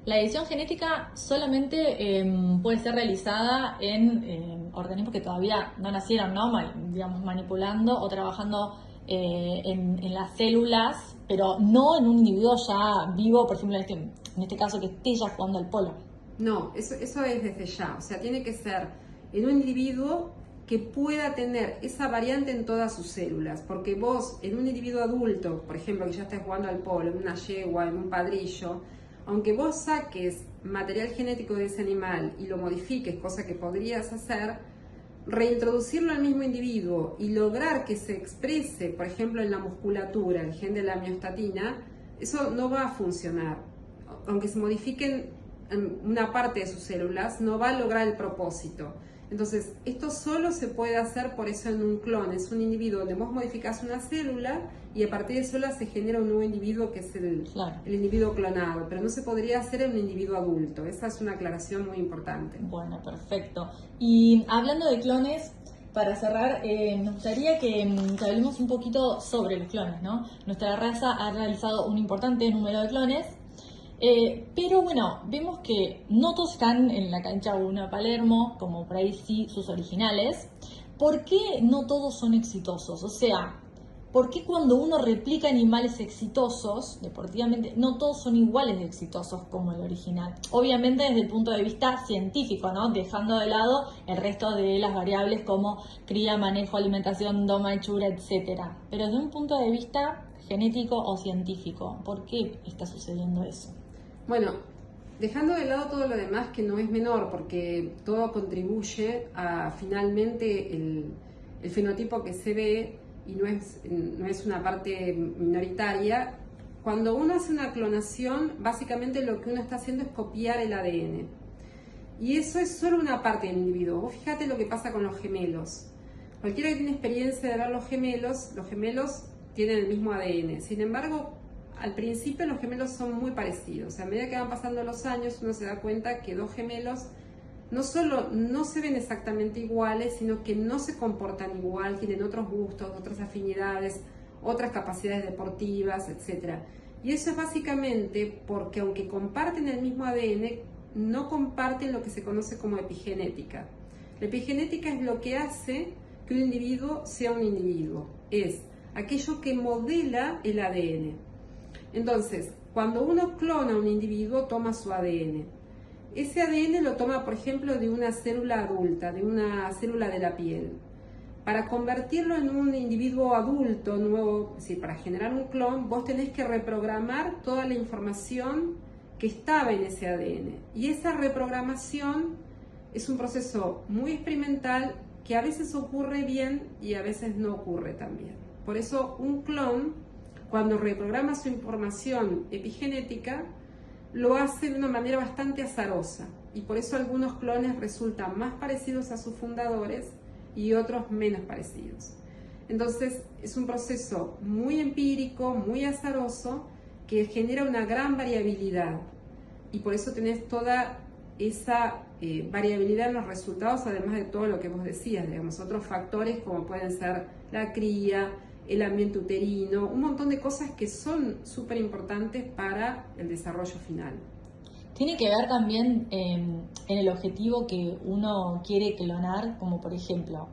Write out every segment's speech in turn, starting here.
La edición genética solamente puede ser realizada en organismos que todavía no nacieron, ¿no? Digamos, manipulando o trabajando en las células, pero no en un individuo ya vivo, por ejemplo, en este caso que esté ya jugando al polo. No, eso es desde ya. O sea, tiene que ser en un individuo que pueda tener esa variante en todas sus células. Porque vos, en un individuo adulto, por ejemplo, que ya estés jugando al polo, en una yegua, en un padrillo, aunque vos saques material genético de ese animal y lo modifiques, cosa que podrías hacer, reintroducirlo al mismo individuo y lograr que se exprese, por ejemplo, en la musculatura, el gen de la miostatina, eso no va a funcionar. Aunque se modifiquen una parte de sus células, no va a lograr el propósito. Entonces, esto solo se puede hacer por eso en un clon. Es un individuo donde vos modificás una célula y a partir de sola se genera un nuevo individuo que es Claro. el individuo clonado, pero no se podría hacer en un individuo adulto. Esa es una aclaración muy importante. Bueno, perfecto. Y hablando de clones, para cerrar, me gustaría que hablemos un poquito sobre los clones, ¿no? Nuestra raza ha realizado un importante número de clones, pero bueno, vemos que no todos están en la cancha 1 de Palermo, como por ahí sí sus originales. ¿Por qué no todos son exitosos? O sea, ¿por qué cuando uno replica animales exitosos, deportivamente, no todos son iguales de exitosos como el original? Obviamente desde el punto de vista científico, ¿no? Dejando de lado el resto de las variables como cría, manejo, alimentación, doma, hechura, etcétera. Pero desde un punto de vista genético o científico, ¿por qué está sucediendo eso? Bueno, dejando de lado todo lo demás que no es menor, porque todo contribuye a finalmente el fenotipo que se ve y no es una parte minoritaria. Cuando uno hace una clonación, básicamente lo que uno está haciendo es copiar el ADN. Y eso es solo una parte del individuo. Vos fíjate lo que pasa con los gemelos. Cualquiera que tiene experiencia de ver los gemelos tienen el mismo ADN. Sin embargo, al principio los gemelos son muy parecidos. A medida que van pasando los años, uno se da cuenta que dos gemelos no solo no se ven exactamente iguales, sino que no se comportan igual, tienen otros gustos, otras afinidades, otras capacidades deportivas, etc. Y eso es básicamente porque aunque comparten el mismo ADN, no comparten lo que se conoce como epigenética. La epigenética es lo que hace que un individuo sea un individuo. Es aquello que modela el ADN. Entonces, cuando uno clona a un individuo, toma su ADN. Ese ADN lo toma, por ejemplo, de una célula adulta, de una célula de la piel. Para convertirlo en un individuo adulto nuevo, es decir, para generar un clon, vos tenés que reprogramar toda la información que estaba en ese ADN. Y esa reprogramación es un proceso muy experimental que a veces ocurre bien y a veces no ocurre tan bien. Por eso un clon, cuando reprograma su información epigenética, lo hace de una manera bastante azarosa. Y por eso algunos clones resultan más parecidos a sus fundadores y otros menos parecidos. Entonces es un proceso muy empírico, muy azaroso, que genera una gran variabilidad. Y por eso tenés toda esa variabilidad en los resultados, además de todo lo que vos decías, digamos, otros factores como pueden ser la cría, el ambiente uterino, un montón de cosas que son súper importantes para el desarrollo final. Tiene que ver también en el objetivo que uno quiere clonar, como por ejemplo,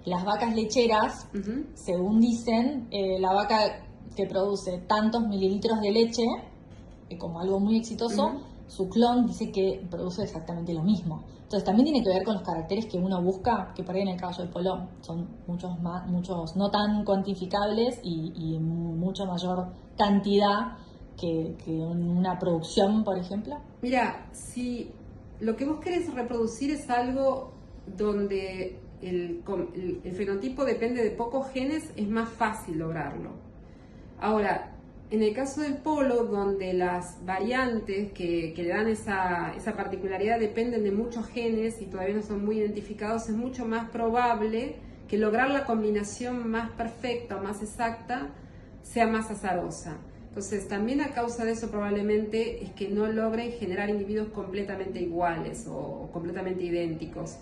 las vacas lecheras, según dicen, la vaca que produce tantos mililitros de leche, como algo muy exitoso, su clon dice que produce exactamente lo mismo. Entonces también tiene que ver con los caracteres que uno busca, que por ahí en el caballo del polo son muchos no tan cuantificables y en mucho mayor cantidad que en una producción, por ejemplo. Mira, si lo que vos querés reproducir es algo donde el fenotipo depende de pocos genes, es más fácil lograrlo. Ahora, en el caso del polo, donde las variantes que le dan esa particularidad dependen de muchos genes y todavía no son muy identificados, es mucho más probable que lograr la combinación más perfecta o más exacta sea más azarosa. Entonces, también a causa de eso probablemente es que no logren generar individuos completamente iguales o completamente idénticos.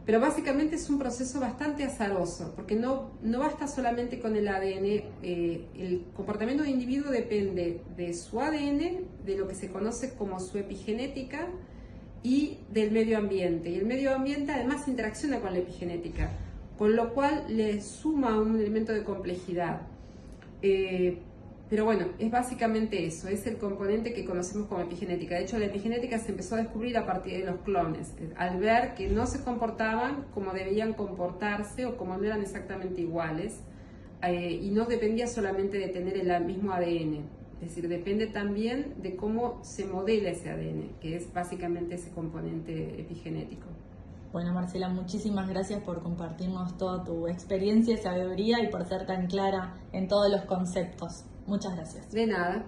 Pero básicamente es un proceso bastante azaroso, porque no basta solamente con el ADN. El comportamiento del individuo depende de su ADN, de lo que se conoce como su epigenética y del medio ambiente. Y el medio ambiente además interacciona con la epigenética, con lo cual le suma un elemento de complejidad. Pero bueno, es básicamente eso, es el componente que conocemos como epigenética. De hecho, la epigenética se empezó a descubrir a partir de los clones, al ver que no se comportaban como debían comportarse o como no eran exactamente iguales, y no dependía solamente de tener el mismo ADN, es decir, depende también de cómo se modela ese ADN, que es básicamente ese componente epigenético. Bueno, Marcela, muchísimas gracias por compartirnos toda tu experiencia y sabiduría y por ser tan clara en todos los conceptos. Muchas gracias. De nada.